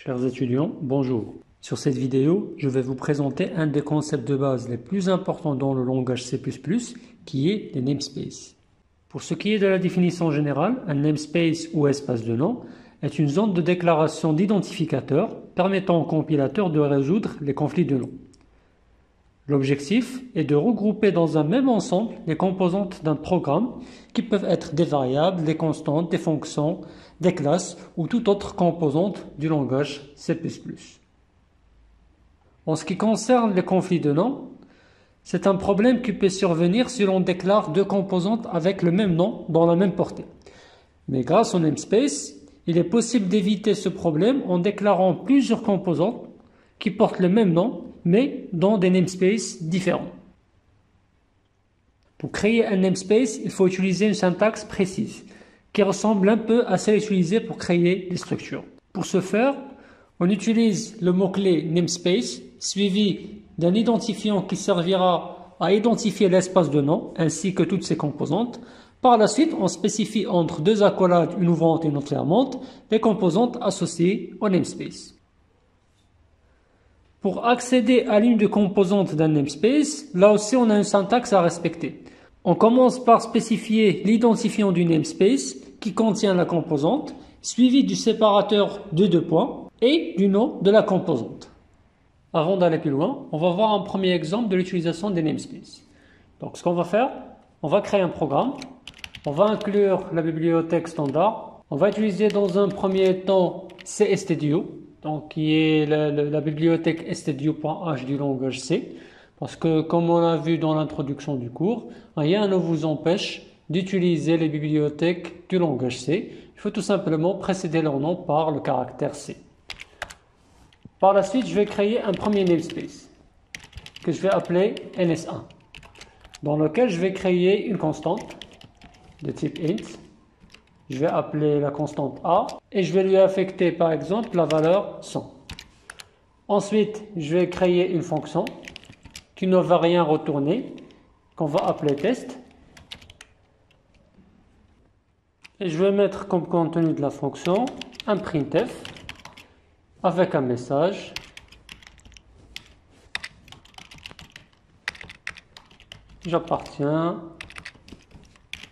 Chers étudiants, bonjour. Sur cette vidéo, je vais vous présenter un des concepts de base les plus importants dans le langage C++, qui est les namespaces. Pour ce qui est de la définition générale, un namespace ou espace de nom est une zone de déclaration d'identificateur permettant au compilateur de résoudre les conflits de noms. L'objectif est de regrouper dans un même ensemble les composantes d'un programme qui peuvent être des variables, des constantes, des fonctions, des classes ou toute autre composante du langage C++. En ce qui concerne les conflits de noms, c'est un problème qui peut survenir si l'on déclare deux composantes avec le même nom dans la même portée. Mais grâce au namespace, il est possible d'éviter ce problème en déclarant plusieurs composantes qui portent le même nom, mais dans des namespaces différents. Pour créer un namespace, il faut utiliser une syntaxe précise, qui ressemble un peu à celle utilisée pour créer des structures. Pour ce faire, on utilise le mot-clé namespace, suivi d'un identifiant qui servira à identifier l'espace de nom, ainsi que toutes ses composantes. Par la suite, on spécifie entre deux accolades, une ouvrante et une autre fermante, les composantes associées au namespace. Pour accéder à l'une des composantes d'un namespace, là aussi on a une syntaxe à respecter. On commence par spécifier l'identifiant du namespace qui contient la composante, suivi du séparateur de deux points et du nom de la composante. Avant d'aller plus loin, on va voir un premier exemple de l'utilisation des namespaces. Donc ce qu'on va faire, on va créer un programme, on va inclure la bibliothèque standard, on va utiliser dans un premier temps CSTDIO, donc qui est la bibliothèque stdio.h du langage C, parce que comme on l'a vu dans l'introduction du cours, rien ne vous empêche d'utiliser les bibliothèques du langage C. Il faut tout simplement précéder leur nom par le caractère C. Par la suite, je vais créer un premier namespace que je vais appeler ns1, dans lequel je vais créer une constante de type int. Je vais appeler la constante a et je vais lui affecter par exemple la valeur 100. Ensuite, je vais créer une fonction qui ne va rien retourner, qu'on va appeler test. Et je vais mettre comme contenu de la fonction un printf avec un message. J'appartiens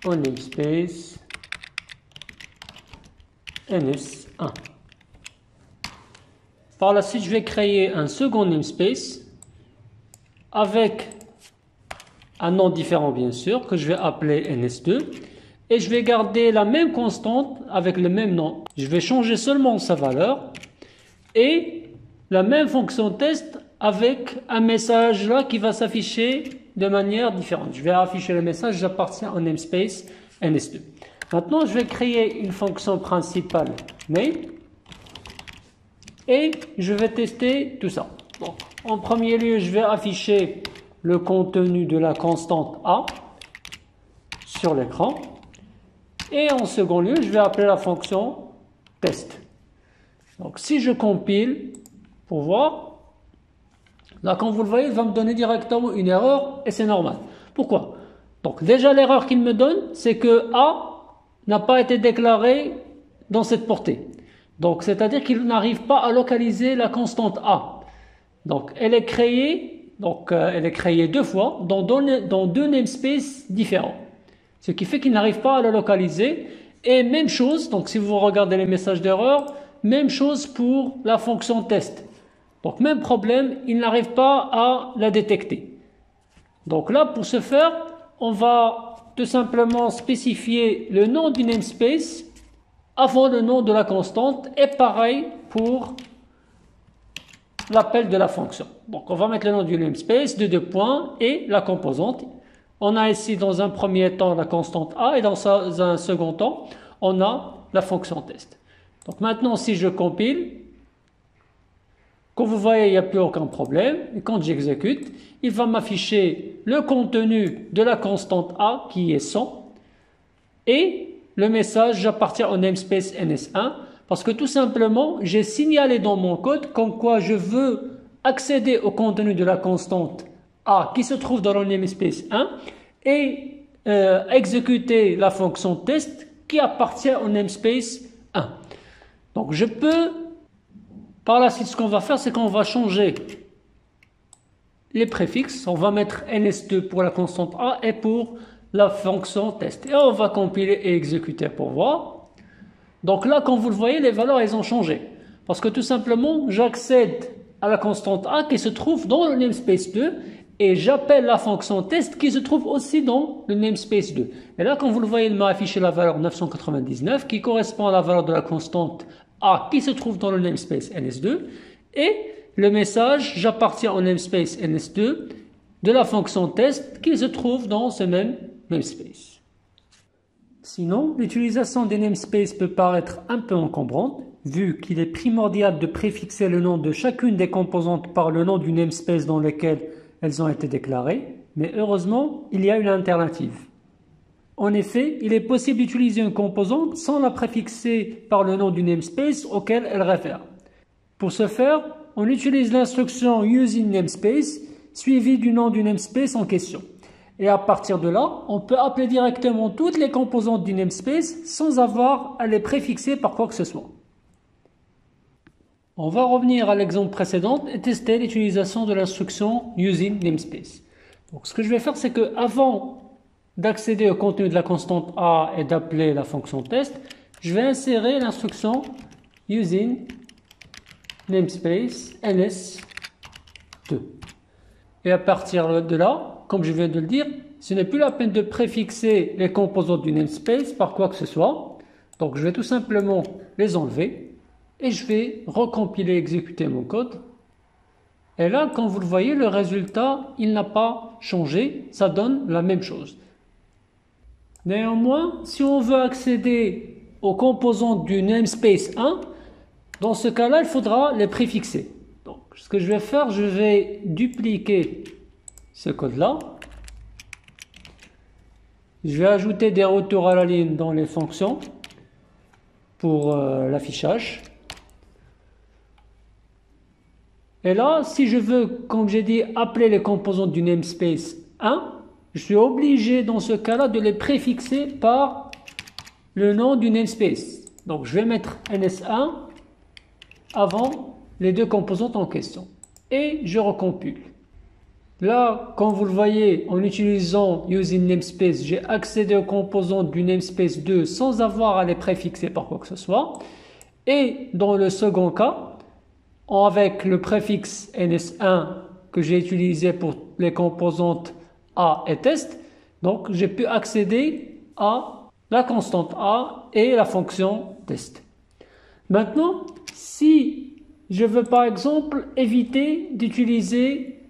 au namespace ns1. Par la suite, je vais créer un second namespace avec un nom différent bien sûr, que je vais appeler ns2, et je vais garder la même constante avec le même nom. Je vais changer seulement sa valeur et la même fonction test avec un message là qui va s'afficher de manière différente. Je vais afficher le message j'appartiens au namespace ns2. Maintenant, je vais créer une fonction principale main et je vais tester tout ça. Bon, en premier lieu, je vais afficher le contenu de la constante a sur l'écran. Et en second lieu, je vais appeler la fonction test. Donc si je compile pour voir, là comme vous le voyez, il va me donner directement une erreur et c'est normal. Pourquoi? Donc déjà l'erreur qu'il me donne, c'est que a n'a pas été déclaré dans cette portée. Donc c'est-à-dire qu'il n'arrive pas à localiser la constante a. Donc elle est créée deux fois dans deux namespaces différents. Ce qui fait qu'il n'arrive pas à la localiser. Et même chose, donc si vous regardez les messages d'erreur, même chose pour la fonction test. Donc même problème, il n'arrive pas à la détecter. Donc là, pour ce faire, on va tout simplement spécifier le nom du namespace avant le nom de la constante. Et pareil pour l'appel de la fonction. Donc on va mettre le nom du namespace de deux points et la composante. On a ici dans un premier temps la constante a et dans un second temps, on a la fonction test. Donc maintenant, si je compile, comme vous voyez, il n'y a plus aucun problème. Et quand j'exécute, il va m'afficher le contenu de la constante a qui est 100 et le message j'appartiens au namespace ns1 parce que tout simplement, j'ai signalé dans mon code comme quoi je veux accéder au contenu de la constante a qui se trouve dans le namespace 1 et exécuter la fonction test qui appartient au namespace 1. Donc je peux Par la suite, ce qu'on va faire, c'est qu'on va changer les préfixes. On va mettre ns2 pour la constante a et pour la fonction test. Et on va compiler et exécuter pour voir. Donc là, comme vous le voyez, les valeurs, elles ont changé. Parce que tout simplement, j'accède à la constante a qui se trouve dans le namespace 2 et j'appelle la fonction test qui se trouve aussi dans le namespace 2. Et là, comme vous le voyez, il m'a affiché la valeur 999 qui correspond à la valeur de la constante a qui se trouve dans le namespace ns2 et le message j'appartiens au namespace ns2 de la fonction test qui se trouve dans ce même namespace. Sinon, l'utilisation des namespaces peut paraître un peu encombrante vu qu'il est primordial de préfixer le nom de chacune des composantes par le nom du namespace dans lequel elles ont été déclarées, mais heureusement, il y a une alternative. En effet, il est possible d'utiliser une composante sans la préfixer par le nom du namespace auquel elle réfère. Pour ce faire, on utilise l'instruction using namespace suivie du nom du namespace en question. Et à partir de là, on peut appeler directement toutes les composantes du namespace sans avoir à les préfixer par quoi que ce soit. On va revenir à l'exemple précédent et tester l'utilisation de l'instruction using namespace. Donc ce que je vais faire, c'est que avant d'accéder au contenu de la constante a et d'appeler la fonction test, je vais insérer l'instruction using namespace ns2. Et à partir de là, comme je viens de le dire, ce n'est plus la peine de préfixer les composantes du namespace par quoi que ce soit. Donc je vais tout simplement les enlever et je vais recompiler et exécuter mon code. Et là, comme vous le voyez, le résultat, il n'a pas changé, ça donne la même chose. Néanmoins, si on veut accéder aux composantes du namespace 1, dans ce cas-là, il faudra les préfixer. Donc, ce que je vais faire, je vais dupliquer ce code-là. Je vais ajouter des retours à la ligne dans les fonctions pour l'affichage. Et là, si je veux, comme j'ai dit, appeler les composantes du namespace 1, je suis obligé dans ce cas-là de les préfixer par le nom du namespace. Donc je vais mettre ns1 avant les deux composantes en question. Et je recompile. Là, comme vous le voyez, en utilisant using namespace, j'ai accédé aux composantes du namespace 2 sans avoir à les préfixer par quoi que ce soit. Et dans le second cas, avec le préfixe ns1 que j'ai utilisé pour les composantes a et test, donc j'ai pu accéder à la constante a et la fonction test. Maintenant, si je veux par exemple éviter d'utiliser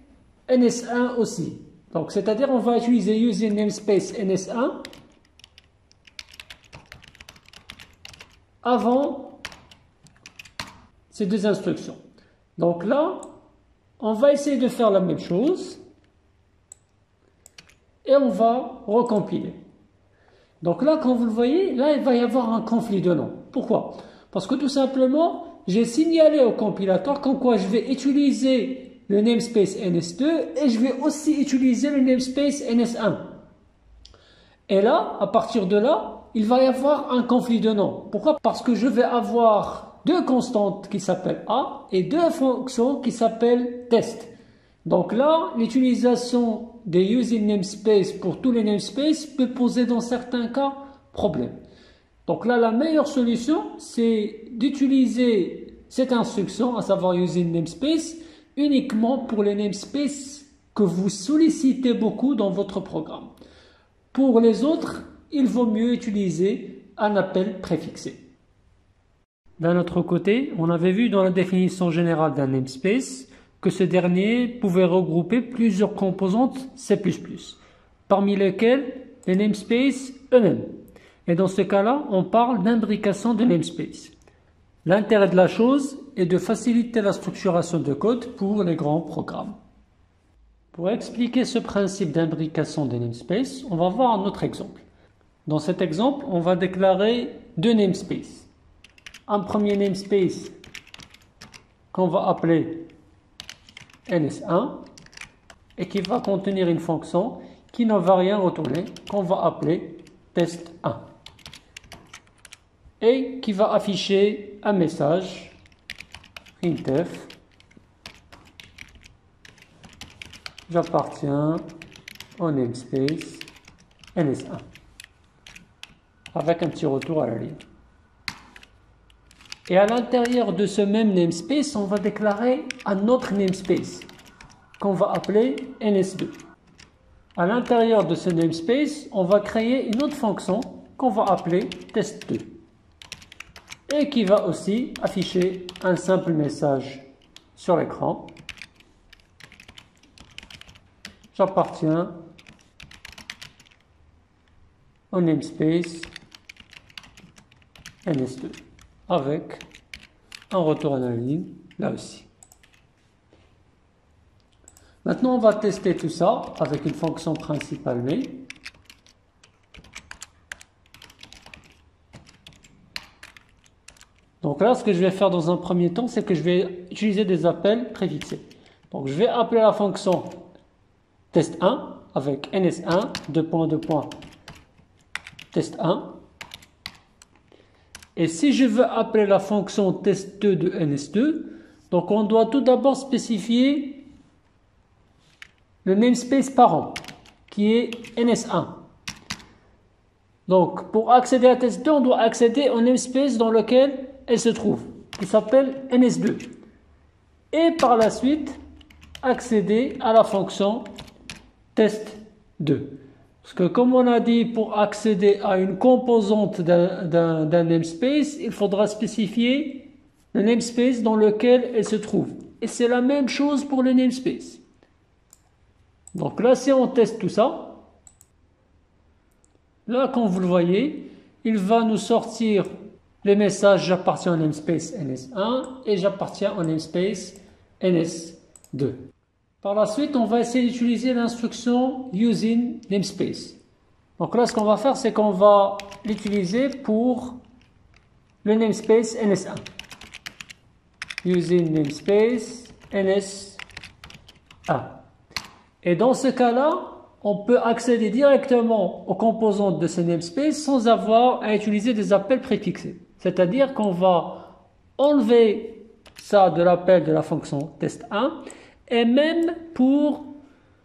ns1 aussi, donc c'est-à-dire on va utiliser using namespace ns1 avant ces deux instructions. Donc là, on va essayer de faire la même chose. Et on va recompiler. Donc là, comme vous le voyez, là, il va y avoir un conflit de noms. Pourquoi? Parce que tout simplement, j'ai signalé au compilateur comme quoi je vais utiliser le namespace ns2 et je vais aussi utiliser le namespace ns1. Et là, à partir de là, il va y avoir un conflit de noms. Pourquoi? Parce que je vais avoir deux constantes qui s'appellent a et deux fonctions qui s'appellent test. Donc là, l'utilisation des using namespace pour tous les namespaces peut poser dans certains cas problème. Donc là, la meilleure solution, c'est d'utiliser cette instruction, à savoir using namespace, uniquement pour les namespaces que vous sollicitez beaucoup dans votre programme. Pour les autres, il vaut mieux utiliser un appel préfixé. D'un autre côté, on avait vu dans la définition générale d'un namespace que ce dernier pouvait regrouper plusieurs composantes C++, parmi lesquelles les namespaces eux-mêmes. Et dans ce cas-là, on parle d'imbrication de namespace. L'intérêt de la chose est de faciliter la structuration de code pour les grands programmes. Pour expliquer ce principe d'imbrication des namespaces, on va voir un autre exemple. Dans cet exemple, on va déclarer deux namespaces. Un premier namespace qu'on va appeler ns1 et qui va contenir une fonction qui ne va rien retourner, qu'on va appeler test1 et qui va afficher un message intf, j'appartiens au namespace ns1 avec un petit retour à la ligne. Et à l'intérieur de ce même namespace, on va déclarer un autre namespace qu'on va appeler ns2. À l'intérieur de ce namespace, on va créer une autre fonction qu'on va appeler test2 et qui va aussi afficher un simple message sur l'écran. J'appartiens au namespace ns2 avec un retour à la ligne là aussi. Maintenant, on va tester tout ça avec une fonction principale main. Donc là, ce que je vais faire dans un premier temps, c'est que je vais utiliser des appels préfixés. Donc je vais appeler la fonction test1 avec ns1, test1. Et si je veux appeler la fonction test2 de ns2, donc on doit tout d'abord spécifier le namespace parent, qui est ns1. Donc, pour accéder à test2, on doit accéder au namespace dans lequel elle se trouve, qui s'appelle ns2. Et par la suite, accéder à la fonction test2. Parce que comme on a dit, pour accéder à une composante d'un namespace, il faudra spécifier le namespace dans lequel elle se trouve. Et c'est la même chose pour le namespace. Donc là, si on teste tout ça, là, comme vous le voyez, il va nous sortir les messages « J'appartiens au namespace ns1 » et « J'appartiens au namespace ns2 ». Par la suite, on va essayer d'utiliser l'instruction « using namespace ». Donc là, ce qu'on va faire, c'est qu'on va l'utiliser pour le namespace ns1. Using namespace ns1. Et dans ce cas-là, on peut accéder directement aux composantes de ce namespace sans avoir à utiliser des appels préfixés. C'est-à-dire qu'on va enlever ça de l'appel de la fonction test1 et même pour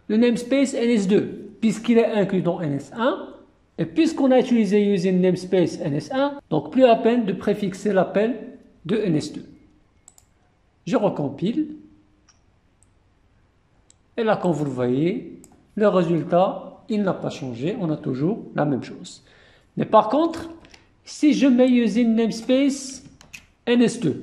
le namespace ns2, puisqu'il est inclus dans ns1 et puisqu'on a utilisé using namespace ns1, donc plus à peine de préfixer l'appel de ns2. Je recompile. Et là, comme vous le voyez, le résultat, il n'a pas changé. On a toujours la même chose. Mais par contre, si je mets using namespace ns2,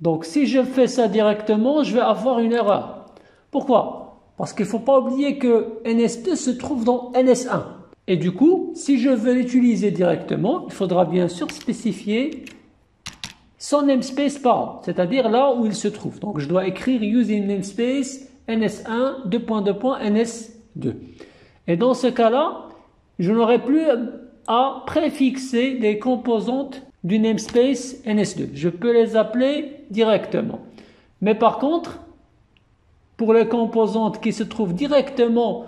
donc si je fais ça directement, je vais avoir une erreur. Pourquoi? Parce qu'il ne faut pas oublier que ns2 se trouve dans ns1. Et du coup, si je veux l'utiliser directement, il faudra bien sûr spécifier son namespace parent, c'est-à-dire là où il se trouve. Donc je dois écrire using namespace ns1 ns2. Et dans ce cas-là, je n'aurai plus à préfixer les composantes du namespace ns2. Je peux les appeler directement. Mais par contre, pour les composantes qui se trouvent directement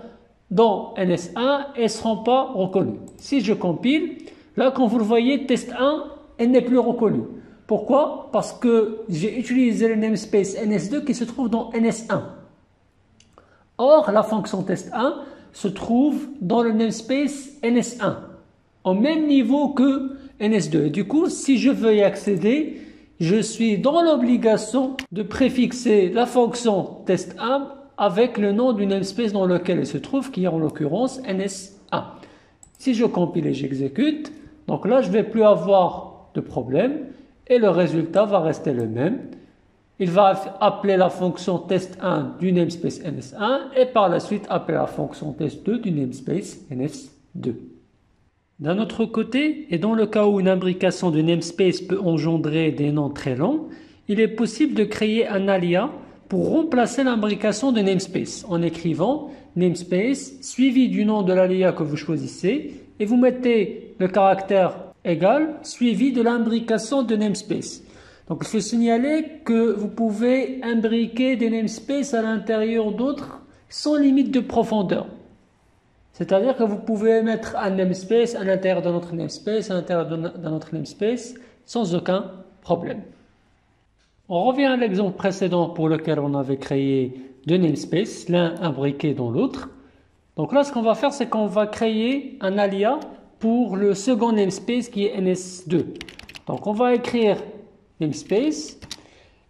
dans ns1, elles ne seront pas reconnues. Si je compile, là, quand vous le voyez, test1, elle n'est plus reconnue. Pourquoi? Parce que j'ai utilisé le namespace ns2 qui se trouve dans ns1. Or, la fonction test1 se trouve dans le namespace ns1, au même niveau que ns2. Et du coup, si je veux y accéder, je suis dans l'obligation de préfixer la fonction test1 avec le nom du namespace dans lequel elle se trouve, qui est en l'occurrence ns1. Si je compile et j'exécute, donc là, je ne vais plus avoir de problème. Et le résultat va rester le même. Il va appeler la fonction test1 du namespace ns1 et par la suite appeler la fonction test2 du namespace ns2. D'un autre côté, et dans le cas où une imbrication de namespace peut engendrer des noms très longs, il est possible de créer un alias pour remplacer l'imbrication de namespace en écrivant namespace suivi du nom de l'alias que vous choisissez et vous mettez le caractère égal suivi de l'imbrication de namespace. Donc il faut signaler que vous pouvez imbriquer des namespaces à l'intérieur d'autres sans limite de profondeur. C'est-à-dire que vous pouvez mettre un namespace à l'intérieur d'un autre namespace, à l'intérieur d'un autre namespace sans aucun problème. On revient à l'exemple précédent pour lequel on avait créé deux namespaces, l'un imbriqué dans l'autre. Donc là, ce qu'on va faire, c'est qu'on va créer un alias pour le second namespace qui est ns2. Donc on va écrire namespace,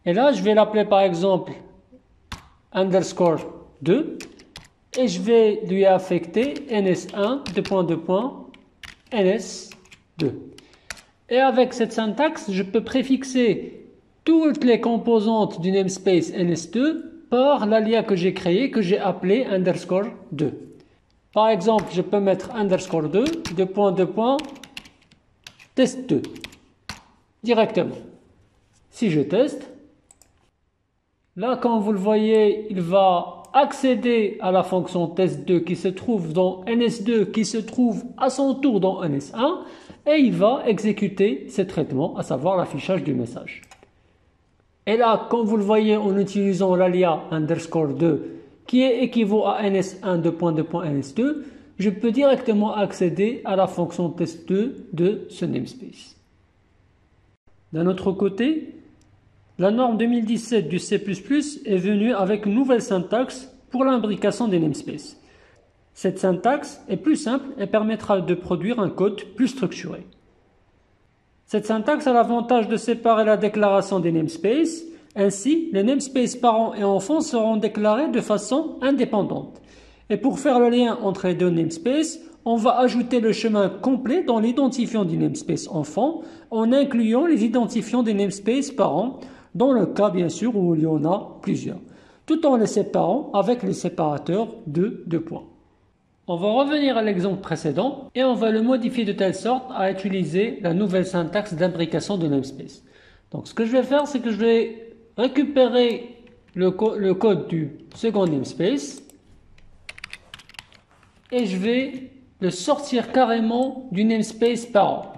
et là je vais l'appeler par exemple underscore 2, et je vais lui affecter ns1 ns2. Et avec cette syntaxe, je peux préfixer toutes les composantes du namespace ns2 par l'alias que j'ai créé, que j'ai appelé underscore 2. Par exemple, je peux mettre underscore 2, test2 directement. Si je teste, là, comme vous le voyez, il va accéder à la fonction test2 qui se trouve dans ns2, qui se trouve à son tour dans ns1, et il va exécuter ces traitements, à savoir l'affichage du message. Et là, comme vous le voyez en utilisant l'alias underscore 2, qui est équivaut à ns1 ns2, je peux directement accéder à la fonction test2 de ce namespace. D'un autre côté, la norme 2017 du C++ est venue avec une nouvelle syntaxe pour l'imbrication des namespaces. Cette syntaxe est plus simple et permettra de produire un code plus structuré. Cette syntaxe a l'avantage de séparer la déclaration des namespaces. Ainsi, les namespaces parents et enfants seront déclarés de façon indépendante. Et pour faire le lien entre les deux namespaces, on va ajouter le chemin complet dans l'identifiant du namespace enfant en incluant les identifiants des namespaces parents, dans le cas bien sûr où il y en a plusieurs, tout en les séparant avec les séparateurs de 2 points. On va revenir à l'exemple précédent et on va le modifier de telle sorte à utiliser la nouvelle syntaxe d'imbrication de namespace. Donc ce que je vais faire, c'est que je vais récupérer le code du second namespace et je vais le sortir carrément du namespace parent.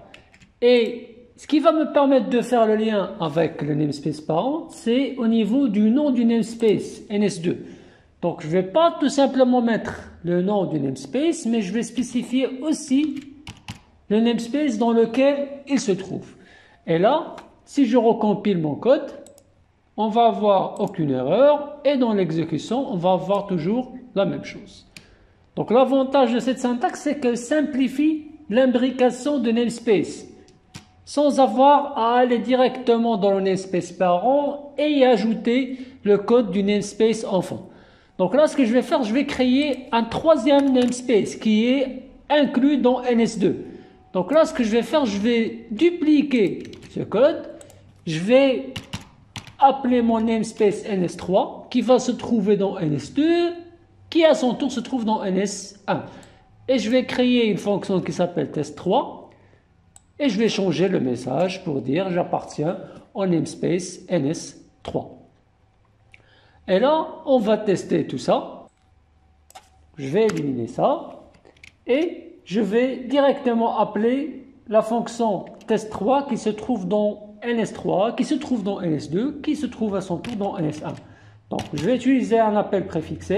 Et ce qui va me permettre de faire le lien avec le namespace parent, c'est au niveau du nom du namespace ns2. Donc je ne vais pas tout simplement mettre le nom du namespace, mais je vais spécifier aussi le namespace dans lequel il se trouve. Et là, si je recompile mon code, on va avoir aucune erreur et dans l'exécution, on va avoir toujours la même chose. Donc l'avantage de cette syntaxe, c'est qu'elle simplifie l'imbrication de namespace sans avoir à aller directement dans le namespace parent et y ajouter le code du namespace enfant. Donc là, ce que je vais faire, je vais créer un troisième namespace qui est inclus dans ns2. Donc là, ce que je vais faire, je vais dupliquer ce code. Je vais appeler mon namespace ns3 qui va se trouver dans ns2, qui à son tour se trouve dans ns1. Et je vais créer une fonction qui s'appelle test3 et je vais changer le message pour dire j'appartiens au namespace ns3. Et là, on va tester tout ça. Je vais éliminer ça et je vais directement appeler la fonction test3 qui se trouve dans ns3, qui se trouve dans ns2, qui se trouve à son tour dans ns1. Donc, je vais utiliser un appel préfixé.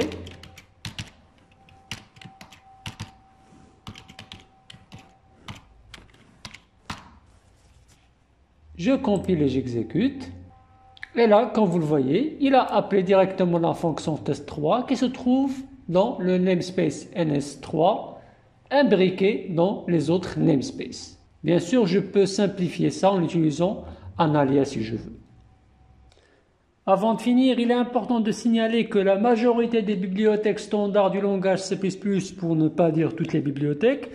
Je compile et j'exécute. Et là, comme vous le voyez, il a appelé directement la fonction test3 qui se trouve dans le namespace ns3 imbriqué dans les autres namespaces. Bien sûr, je peux simplifier ça en utilisant un alias si je veux. Avant de finir, il est important de signaler que la majorité des bibliothèques standards du langage C++, pour ne pas dire toutes les bibliothèques,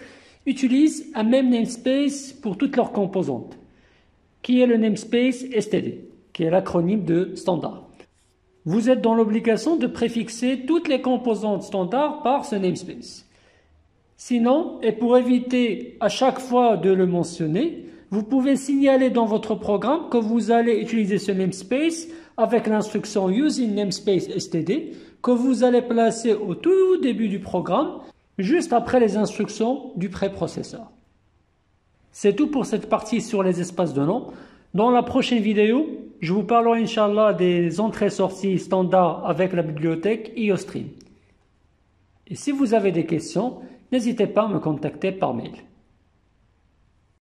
utilisent un même namespace pour toutes leurs composantes, qui est le namespace std, qui est l'acronyme de standard. Vous êtes dans l'obligation de préfixer toutes les composantes standards par ce namespace. Sinon, et pour éviter à chaque fois de le mentionner, vous pouvez signaler dans votre programme que vous allez utiliser ce namespace avec l'instruction using namespace std que vous allez placer au tout début du programme, juste après les instructions du préprocesseur. C'est tout pour cette partie sur les espaces de nom. Dans la prochaine vidéo, je vous parlerai Inch'Allah des entrées-sorties standards avec la bibliothèque IOStream. Et si vous avez des questions, n'hésitez pas à me contacter par mail.